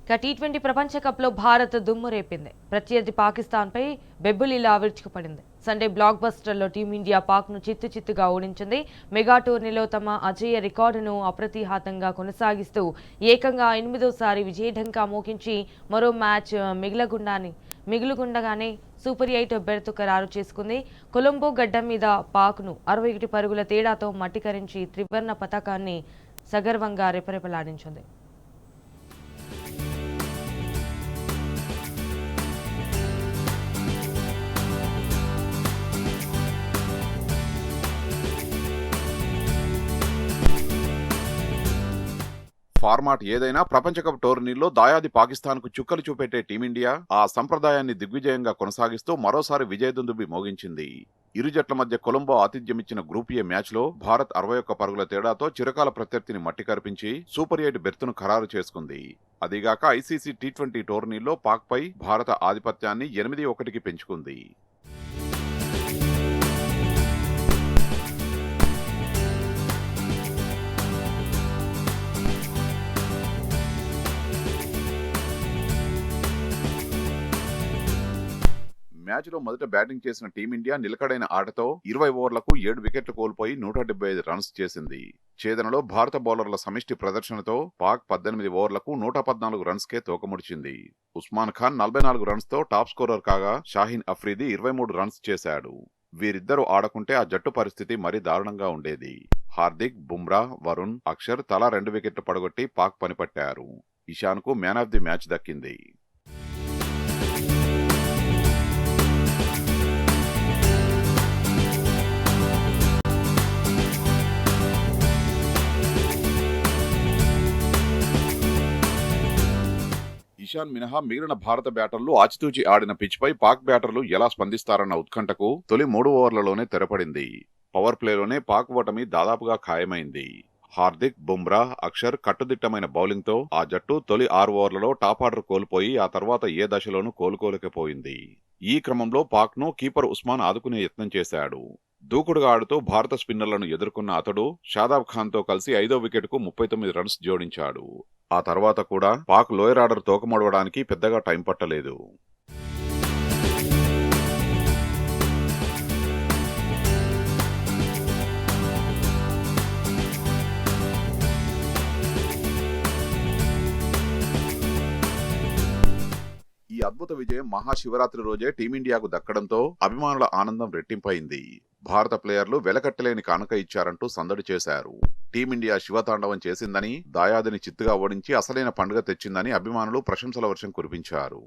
T20 ప్రపంచ కప్లో భారత్ దుమ్ము రేపింది. ప్రత్యర్థి పాకిస్తాన్పై బెబ్బులిలా విరుచుకుపడింది. సండే బ్లాక్ బస్టర్లో టీమిండియా పాక్ను చిత్తుగా ఓడించింది. మెగా టోర్నీలో తమ అజేయ రికార్డును అప్రతిహతంగా కొనసాగిస్తూ ఏకంగా 8వ సారి విజయఢంకా మోగించి మరో మ్యాచ్ మిగులుగుండగానే సూపర్ 8 బెర్త్ ఖరారు చేసుకుంది. కొలంబో గడ్డ మీద పాక్ను 61 పరుగుల తేడాతో మట్టికరించి త్రివర్ణ పతాకాన్ని సగర్వంగా రెపరెపలాడించింది. ఫార్మాట్ ఏదైనా ప్రపంచ కప్ టోర్నీలో దాయాది పాకిస్తాన్కు చుక్కలు చూపెట్టే టీమిండియా ఆ సంప్రదాయాన్ని దిగ్విజయంగా కొనసాగిస్తూ మరోసారి విజయదుందుబి మోగించింది. ఇరు జట్ల మధ్య కొలంబో ఆతిథ్యమిచ్చిన గ్రూప్ ఏ మ్యాచ్లో భారత్ 61 పరుగుల తేడాతో చిరకాల ప్రత్యర్థిని మట్టి కరిపించి సూపర్ 8 బెర్తును ఖరారు చేసుకుంది. అదిగాక ఐసీసీ టీ20 టోర్నీలో పాక్పై భారత ఆధిపత్యాన్ని 8-1కి పెంచుకుంది. మ్యాచ్లో మొదట బ్యాటింగ్ చేసిన టీమిండియా నిలకడైన ఆటతో 20 ఓవర్లకు 7 వికెట్లు కోల్పోయి 175 రన్స్ చేసింది. ఛేదనలో భారత బౌలర్ల సమిష్టి ప్రదర్శనతో పాక్ 18 ఓవర్లకు 114 రన్స్కే తోకముడిచింది. ఉస్మాన్ ఖాన్ 44 రన్స్తో టాప్ స్కోరర్ కాగా షాహీన్ అఫ్రీది 23 రన్స్ చేశాడు. వీరిద్దరూ ఆడకుంటే ఆ జట్టు పరిస్థితి మరీ దారుణంగా ఉండేది. హార్దిక్, బుమ్రా, వరుణ్, అక్షర్ తలా 2 వికెట్లు పడగొట్టి పాక్ పనిపట్టారు. ఇషాన్కు మ్యాన్ ఆఫ్ ది మ్యాచ్ దక్కింది. ఇషాన్ మినహా మిగిలిన భారత బ్యాటర్లు ఆచితూచి ఆడిన పిచ్పై పాక్ బ్యాటర్లు ఎలా స్పందిస్తారన్న ఉత్కంఠకు తొలి 3 ఓవర్లలోనే తెరపడింది. పవర్ ప్లేలోనే పాక్ ఓటమి దాదాపుగా ఖాయమైంది. హార్దిక్, బుమ్రా, అక్షర్ కట్టుదిట్టమైన బౌలింగ్తో ఆ జట్టు తొలి 6 ఓవర్లలో టాప్ ఆర్డర్ కోల్పోయి ఆ తర్వాత ఏ దశలోనూ కోలుకోలేకపోయింది. ఈ క్రమంలో పాక్ను కీపర్ ఉస్మాన్ ఆదుకునే యత్నం చేశాడు. దూకుడుగా ఆడుతూ భారత స్పిన్నర్లను ఎదుర్కొన్న అతడు షాదాబ్ ఖాన్తో కలిసి 5వ వికెట్కు 39 రన్స్ జోడించాడు. ఆ తర్వాత కూడా పాక్ లోయర్ ఆర్డర్ తోకమడవడానికి పెద్దగా టైం పట్టలేదు. ఈ అద్భుత విజయం మహాశివరాత్రి రోజే టీమిండియాకు దక్కడంతో అభిమానుల ఆనందం రెట్టింపైంది. భారత ప్లేయర్లు వెలకట్టలేని కానుక ఇచ్చారంటూ సందడి చేశారు. టీమిండియా శివతాండవం చేసిందని, దాయాదిని చిత్తుగా ఓడించి అసలైన పండుగ తెచ్చిందని అభిమానులు ప్రశంసల వర్షం కురిపించారు.